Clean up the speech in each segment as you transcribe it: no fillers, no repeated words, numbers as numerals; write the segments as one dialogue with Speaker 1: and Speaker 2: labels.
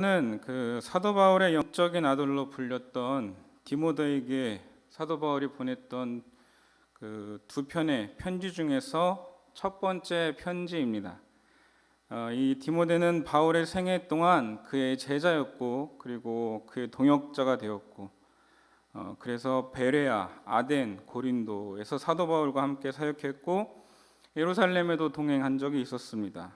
Speaker 1: 는 그 사도 바울의 영적인 아들로 불렸던 디모데에게 사도 바울이 보냈던 그 두 편의 편지 중에서 첫 번째 편지입니다. 이 디모데는 바울의 생애 동안 그의 제자였고, 그리고 그의 동역자가 되었고, 그래서 베레아, 아덴, 고린도에서 사도 바울과 함께 사역했고, 예루살렘에도 동행한 적이 있었습니다.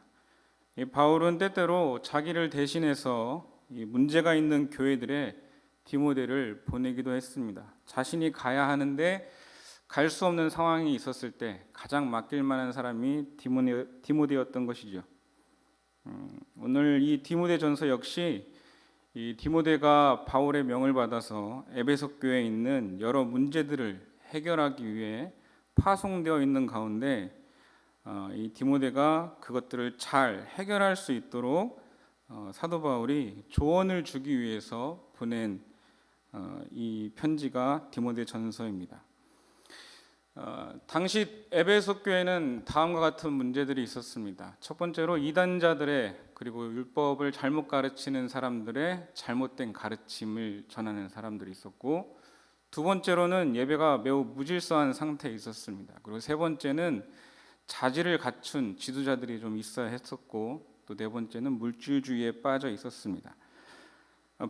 Speaker 1: 이 바울은 때때로 자기를 대신해서 이 문제가 있는 교회들에 디모데를 보내기도 했습니다. 자신이 가야 하는데 갈 수 없는 상황이 있었을 때 가장 맡길 만한 사람이 디모데였던 것이죠. 오늘 이 디모데전서 역시 이 디모데가 바울의 명을 받아서 에베소 교회에 있는 여러 문제들을 해결하기 위해 파송되어 있는 가운데 이 디모데가 그것들을 잘 해결할 수 있도록 사도 바울이 조언을 주기 위해서 보낸 이 편지가 디모데 전서입니다. 당시 에베소 교회는 다음과 같은 문제들이 있었습니다. 첫 번째로 이단자들의, 그리고 율법을 잘못 가르치는 사람들의 잘못된 가르침을 전하는 사람들이 있었고, 두 번째로는 예배가 매우 무질서한 상태에 있었습니다. 그리고 세 번째는 자질을 갖춘 지도자들이 좀 있어야 했었고, 또 네 번째는 물질주의에 빠져 있었습니다.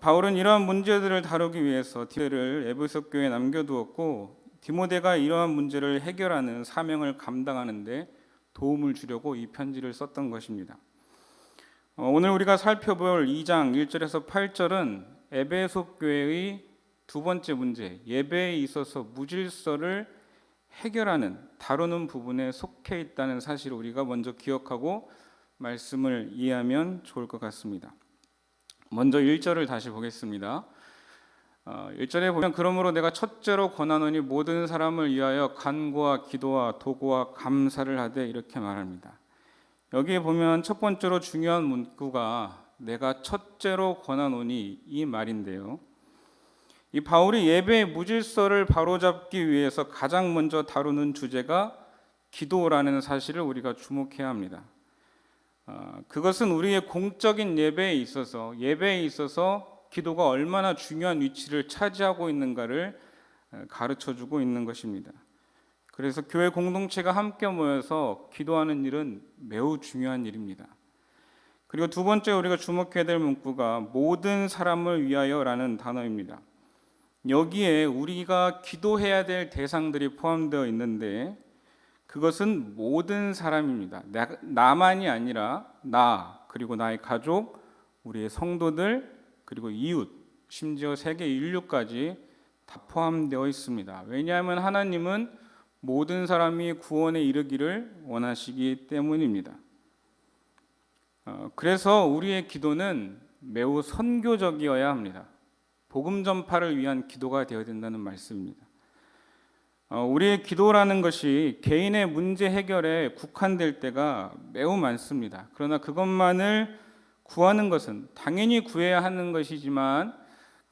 Speaker 1: 바울은 이러한 문제들을 다루기 위해서 디모데를 에베소 교회에 남겨두었고, 디모데가 이러한 문제를 해결하는 사명을 감당하는데 도움을 주려고 이 편지를 썼던 것입니다. 오늘 우리가 살펴볼 2장 1절에서 8절은 에베소 교회의 두 번째 문제, 예배에 있어서 무질서를 해결하는, 다루는 부분에 속해 있다는 사실을 우리가 먼저 기억하고 말씀을 이해하면 좋을 것 같습니다. 먼저 1절을 다시 보겠습니다. 1절에 보면 그러므로 내가 첫째로 권하노니 모든 사람을 위하여 간구와 기도와 도구와 감사를 하되, 이렇게 말합니다. 여기에 보면 첫 번째로 중요한 문구가 내가 첫째로 권하노니 이 말인데요. 이 바울이 예배의 무질서를 바로잡기 위해서 가장 먼저 다루는 주제가 기도라는 사실을 우리가 주목해야 합니다. 그것은 우리의 공적인 예배에 있어서 기도가 얼마나 중요한 위치를 차지하고 있는가를 가르쳐주고 있는 것입니다. 그래서 교회 공동체가 함께 모여서 기도하는 일은 매우 중요한 일입니다. 그리고 두 번째 우리가 주목해야 될 문구가 모든 사람을 위하여라는 단어입니다. 여기에 우리가 기도해야 될 대상들이 포함되어 있는데 그것은 모든 사람입니다. 나만이 아니라 나, 그리고 나의 가족, 우리의 성도들, 그리고 이웃, 심지어 세계 인류까지 다 포함되어 있습니다. 왜냐하면 하나님은 모든 사람이 구원에 이르기를 원하시기 때문입니다. 그래서 우리의 기도는 매우 선교적이어야 합니다. 복음 전파를 위한 기도가 되어야 된다는 말씀입니다. 우리의 기도라는 것이 개인의 문제 해결에 국한될 때가 매우 많습니다. 그러나 그것만을 구하는 것은 당연히 구해야 하는 것이지만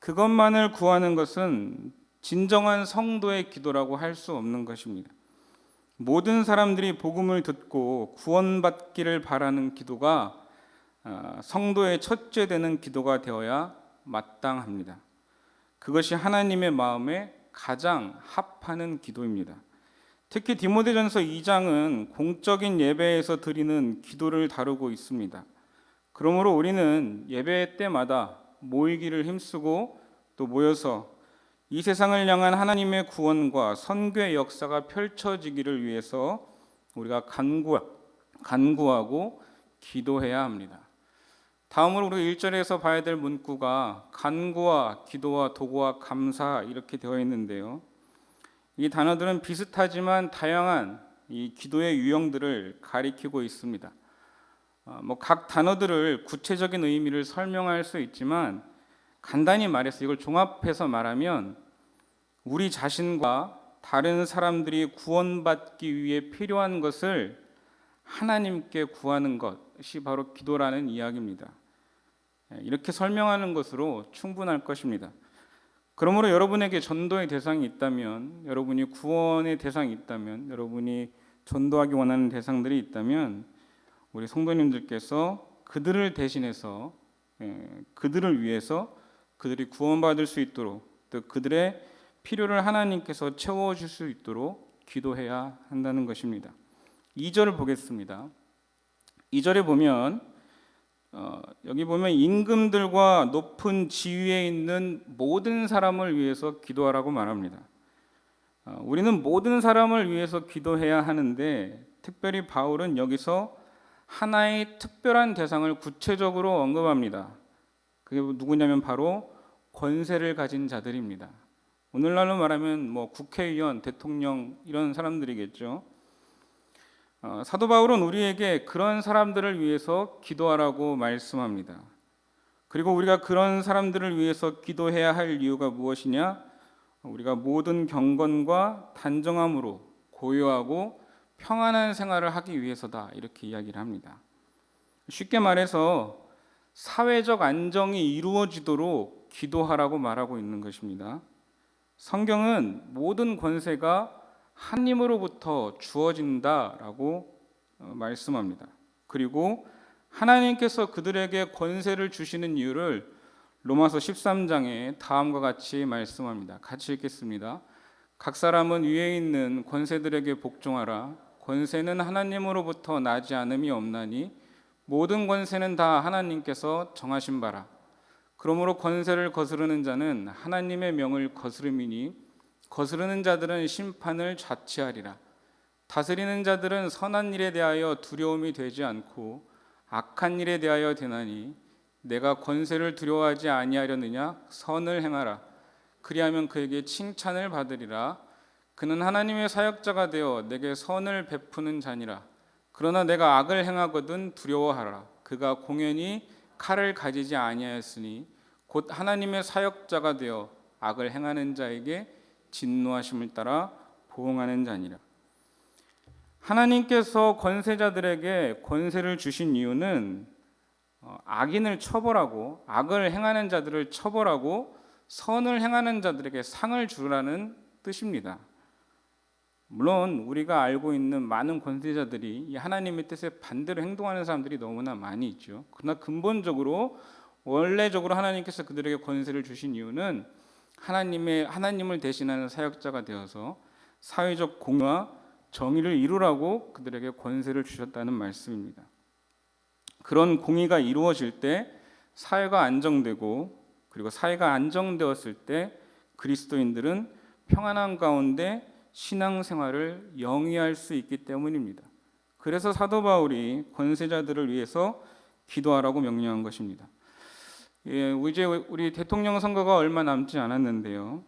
Speaker 1: 그것만을 구하는 것은 진정한 성도의 기도라고 할 수 없는 것입니다. 모든 사람들이 복음을 듣고 구원받기를 바라는 기도가 성도의 첫째 되는 기도가 되어야 마땅합니다. 그것이 하나님의 마음에 가장 합하는 기도입니다. 특히 디모데전서 2장은 공적인 예배에서 드리는 기도를 다루고 있습니다. 그러므로 우리는 예배 때마다 모이기를 힘쓰고 또 모여서 이 세상을 향한 하나님의 구원과 선교의 역사가 펼쳐지기를 위해서 우리가 간구하고 기도해야 합니다. 다음으로 우리 1절에서 봐야 될 문구가 간구와 기도와 도구와 감사 이렇게 되어 있는데요. 이 단어들은 비슷하지만 다양한 이 기도의 유형들을 가리키고 있습니다. 각 단어들을 구체적인 의미를 설명할 수 있지만 간단히 말해서 이걸 종합해서 말하면 우리 자신과 다른 사람들이 구원받기 위해 필요한 것을 하나님께 구하는 것이 바로 기도라는 이야기입니다. 이렇게 설명하는 것으로 충분할 것입니다. 그러므로 여러분에게 전도의 대상이 있다면, 여러분이 구원의 대상이 있다면, 여러분이 전도하기 원하는 대상들이 있다면 우리 성도님들께서 그들을 대신해서 그들을 위해서 그들이 구원받을 수 있도록 또 그들의 필요를 하나님께서 채워줄 수 있도록 기도해야 한다는 것입니다. 2절을 보겠습니다. 2절에 보면 여기 보면 임금들과 높은 지위에 있는 모든 사람을 위해서 기도하라고 말합니다. 우리는 모든 사람을 위해서 기도해야 하는데 특별히 바울은 여기서 하나의 특별한 대상을 구체적으로 언급합니다. 그게 누구냐면 바로 권세를 가진 자들입니다. 오늘날로 말하면 국회의원, 대통령 이런 사람들이겠죠. 사도 바울은 우리에게 그런 사람들을 위해서 기도하라고 말씀합니다. 그리고 우리가 그런 사람들을 위해서 기도해야 할 이유가 무엇이냐? 우리가 모든 경건과 단정함으로 고요하고 평안한 생활을 하기 위해서다, 이렇게 이야기를 합니다. 쉽게 말해서 사회적 안정이 이루어지도록 기도하라고 말하고 있는 것입니다. 성경은 모든 권세가 하나님으로부터 주어진다라고 말씀합니다. 그리고 하나님께서 그들에게 권세를 주시는 이유를 로마서 13장에 다음과 같이 말씀합니다. 같이 읽겠습니다. 각 사람은 위에 있는 권세들에게 복종하라. 권세는 하나님으로부터 나지 않음이 없나니 모든 권세는 다 하나님께서 정하신 바라. 그러므로 권세를 거스르는 자는 하나님의 명을 거스름이니 거스르는 자들은 심판을 자취하리라. 다스리는 자들은 선한 일에 대하여 두려움이 되지 않고 악한 일에 대하여 되나니 내가 권세를 두려워하지 아니하려느냐? 선을 행하라. 그리하면 그에게 칭찬을 받으리라. 그는 하나님의 사역자가 되어 내게 선을 베푸는 자니라. 그러나 내가 악을 행하거든 두려워하라. 그가 공연히 칼을 가지지 아니하였으니 곧 하나님의 사역자가 되어 악을 행하는 자에게 진노하심을 따라 보응하는 자니라. 하나님께서 권세자들에게 권세를 주신 이유는 악인을 처벌하고 악을 행하는 자들을 처벌하고 선을 행하는 자들에게 상을 주라는 뜻입니다. 물론 우리가 알고 있는 많은 권세자들이 이 하나님의 뜻에 반대로 행동하는 사람들이 너무나 많이 있죠. 그러나 근본적으로 원래적으로 하나님께서 그들에게 권세를 주신 이유는 하나님을 대신하는 사역자가 되어서 사회적 공의와 정의를 이루라고 그들에게 권세를 주셨다는 말씀입니다. 그런 공의가 이루어질 때 사회가 안정되고 그리고 사회가 안정되었을 때 그리스도인들은 평안한 가운데 신앙생활을 영위할 수 있기 때문입니다. 그래서 사도 바울이 권세자들을 위해서 기도하라고 명령한 것입니다. 이제 우리 대통령 선거가 얼마 남지 않았는데요.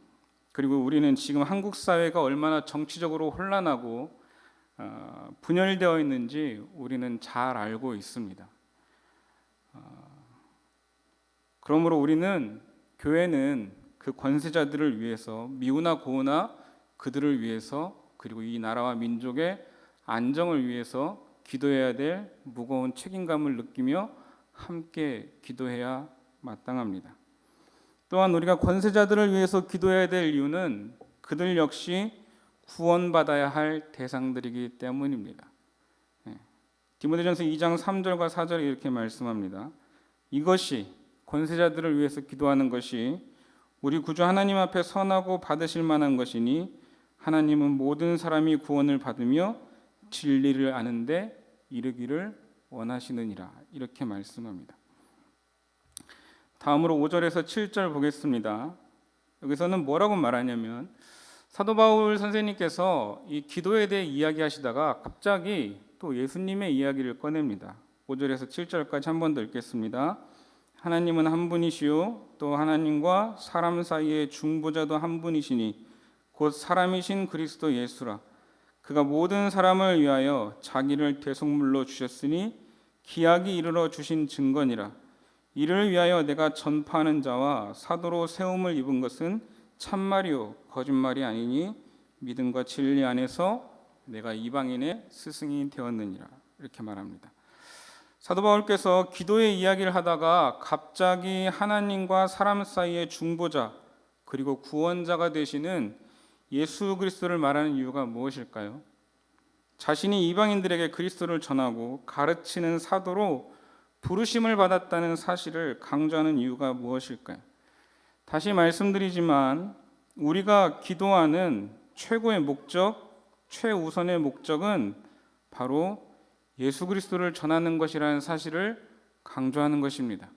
Speaker 1: 그리고 우리는 지금 한국 사회가 얼마나 정치적으로 혼란하고 분열되어 있는지 우리는 잘 알고 있습니다. 그러므로 우리는 교회는 그 권세자들을 위해서 미우나 고우나 그들을 위해서 그리고 이 나라와 민족의 안정을 위해서 기도해야 될 무거운 책임감을 느끼며 함께 기도해야 마땅합니다. 또한 우리가 권세자들을 위해서 기도해야 될 이유는 그들 역시 구원받아야 할 대상들이기 때문입니다. 디모데전서 2장 3절과 4절에 이렇게 말씀합니다. 이것이 권세자들을 위해서 기도하는 것이 우리 구주 하나님 앞에 선하고 받으실 만한 것이니 하나님은 모든 사람이 구원을 받으며 진리를 아는데 이르기를 원하시느니라. 이렇게 말씀합니다. 다음으로 5절에서 7절 보겠습니다. 여기서는 뭐라고 말하냐면 사도 바울 선생님께서 이 기도에 대해 이야기하시다가 갑자기 또 예수님의 이야기를 꺼냅니다. 5절에서 7절까지 한 번 더 읽겠습니다. 하나님은 한 분이시요 또 하나님과 사람 사이의 중보자도 한 분이시니 곧 사람이신 그리스도 예수라. 그가 모든 사람을 위하여 자기를 대속물로 주셨으니 기약이 이르러 주신 증거니라. 이를 위하여 내가 전파하는 자와 사도로 세움을 입은 것은 참말이요 거짓말이 아니니 믿음과 진리 안에서 내가 이방인의 스승이 되었느니라. 이렇게 말합니다. 사도 바울께서 기도의 이야기를 하다가 갑자기 하나님과 사람 사이의 중보자 그리고 구원자가 되시는 예수 그리스도를 말하는 이유가 무엇일까요? 자신이 이방인들에게 그리스도를 전하고 가르치는 사도로 부르심을 받았다는 사실을 강조하는 이유가 무엇일까요? 다시 말씀드리지만 우리가 기도하는 최고의 목적, 최우선의 목적은 바로 예수 그리스도를 전하는 것이라는 사실을 강조하는 것입니다.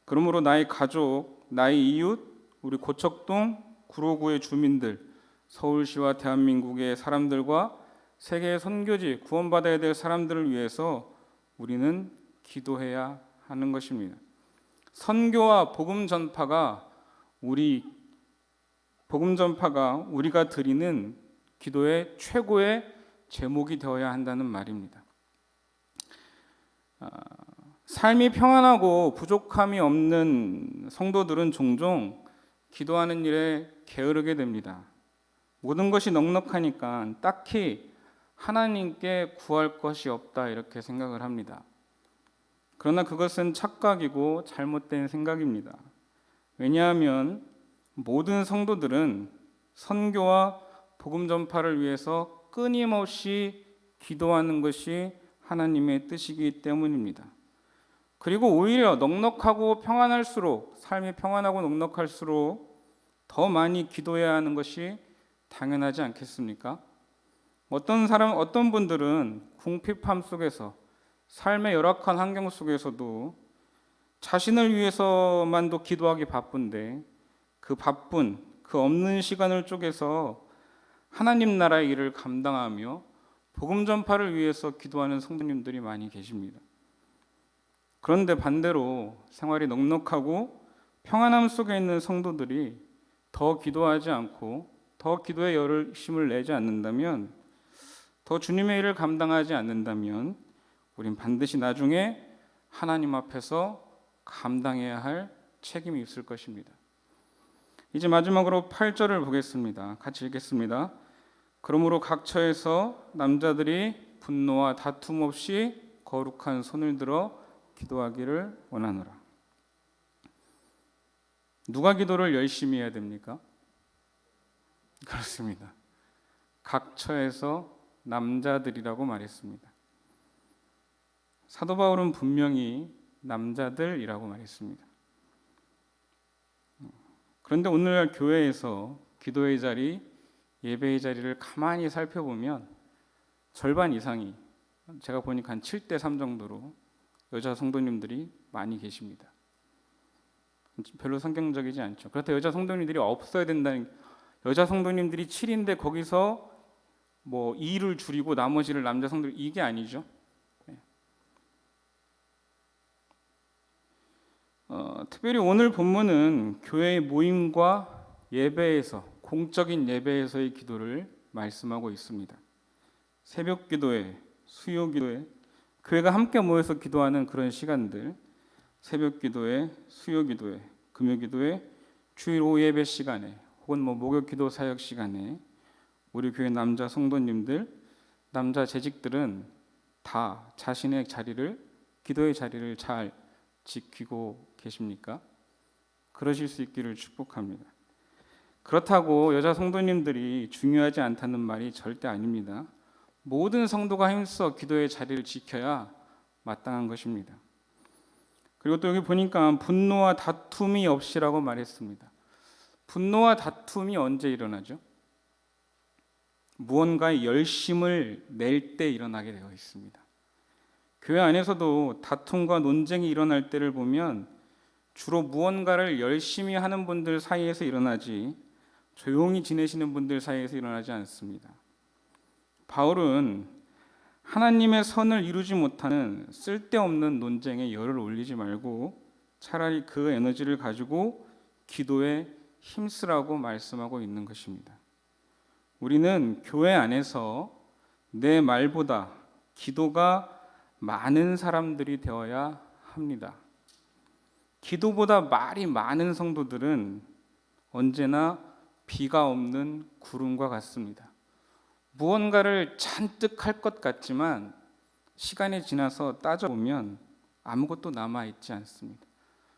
Speaker 1: 그러므로 나의 가족, 나의 이웃, 우리 고척동 구로구의 주민들, 서울시와 대한민국의 사람들과 세계의 선교지, 구원받아야 될 사람들을 위해서 우리는 기도해야 하는 것입니다. 선교와 복음 전파가 우리가 드리는 기도의 최고의 제목이 되어야 한다는 말입니다. 삶이 평안하고 부족함이 없는 성도들은 종종 기도하는 일에 게으르게 됩니다. 모든 것이 넉넉하니까 딱히 하나님께 구할 것이 없다 이렇게 생각을 합니다. 그러나 그것은 착각이고 잘못된 생각입니다. 왜냐하면 모든 성도들은 선교와 복음 전파를 위해서 끊임없이 기도하는 것이 하나님의 뜻이기 때문입니다. 그리고 오히려 넉넉하고 평안할수록, 삶이 평안하고 넉넉할수록 더 많이 기도해야 하는 것이 당연하지 않겠습니까? 어떤 분들은 궁핍함 속에서, 삶의 열악한 환경 속에서도 자신을 위해서만도 기도하기 바쁜데 그 없는 시간을 쪼개서 하나님 나라의 일을 감당하며 복음 전파를 위해서 기도하는 성도님들이 많이 계십니다. 그런데 반대로 생활이 넉넉하고 평안함 속에 있는 성도들이 더 기도하지 않고 더 기도에 열심을 내지 않는다면, 더 주님의 일을 감당하지 않는다면 우린 반드시 나중에 하나님 앞에서 감당해야 할 책임이 있을 것입니다. 이제 마지막으로 8절을 보겠습니다. 같이 읽겠습니다. 그러므로 각 처에서 남자들이 분노와 다툼 없이 거룩한 손을 들어 기도하기를 원하노라. 누가 기도를 열심히 해야 됩니까? 그렇습니다. 각 처에서 남자들이라고 말했습니다. 사도 바울은 분명히 남자들이라고 말했습니다. 그런데 오늘날 교회에서 기도의 자리, 예배의 자리를 가만히 살펴보면 절반 이상이, 제가 보니까 한 7대3 정도로 여자 성도님들이 많이 계십니다. 별로 성경적이지 않죠. 그렇다고 여자 성도님들이 없어야 된다는, 여자 성도님들이 7인데 거기서 뭐 2를 줄이고 나머지를 남자 성도들, 이게 아니죠. 특별히 오늘 본문은 교회의 모임과 예배에서, 공적인 예배에서의 기도를 말씀하고 있습니다. 새벽 기도회, 수요 기도회, 교회가 함께 모여서 기도하는 그런 시간들, 새벽 기도회, 수요 기도회, 금요 기도회, 주일 오후 예배 시간에, 혹은 목요 기도 사역 시간에 우리 교회 남자 성도님들, 남자 재직들은 다 자신의 자리를, 기도의 자리를 잘 지키고 계십니까? 그러실 수 있기를 축복합니다. 그렇다고 여자 성도님들이 중요하지 않다는 말이 절대 아닙니다. 모든 성도가 힘써 기도의 자리를 지켜야 마땅한 것입니다. 그리고 또 여기 보니까 분노와 다툼이 없이라고 말했습니다. 분노와 다툼이 언제 일어나죠? 무언가에 열심을 낼 때 일어나게 되어 있습니다. 교회 안에서도 다툼과 논쟁이 일어날 때를 보면 주로 무언가를 열심히 하는 분들 사이에서 일어나지 조용히 지내시는 분들 사이에서 일어나지 않습니다. 바울은 하나님의 선을 이루지 못하는 쓸데없는 논쟁에 열을 올리지 말고 차라리 그 에너지를 가지고 기도에 힘쓰라고 말씀하고 있는 것입니다. 우리는 교회 안에서 내 말보다 기도가 많은 사람들이 되어야 합니다. 기도보다 말이 많은 성도들은 언제나 비가 없는 구름과 같습니다. 무언가를 잔뜩 할 것 같지만 시간이 지나서 따져보면 아무것도 남아있지 않습니다.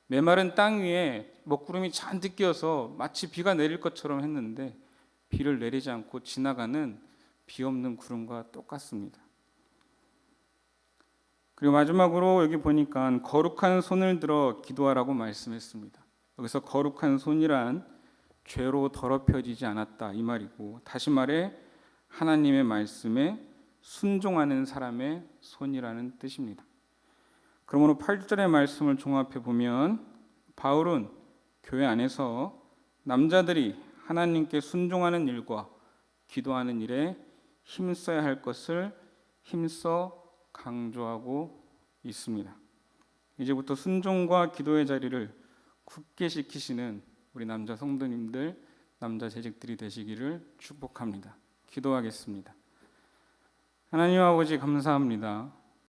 Speaker 1: 메마른 땅 위에 먹구름이 잔뜩 끼어서 마치 비가 내릴 것처럼 했는데 비를 내리지 않고 지나가는 비 없는 구름과 똑같습니다. 그리고 마지막으로 여기 보니까 거룩한 손을 들어 기도하라고 말씀했습니다. 여기서 거룩한 손이란 죄로 더럽혀지지 않았다 이 말이고, 다시 말해 하나님의 말씀에 순종하는 사람의 손이라는 뜻입니다. 그러므로 8절의 말씀을 종합해 보면 바울은 교회 안에서 남자들이 하나님께 순종하는 일과 기도하는 일에 힘써야 할 것을 힘써 강조하고 있습니다. 이제부터 순종과 기도의 자리를 굳게 지키시는 우리 남자 성도님들, 남자 재직들이 되시기를 축복합니다. 기도하겠습니다. 하나님 아버지 감사합니다.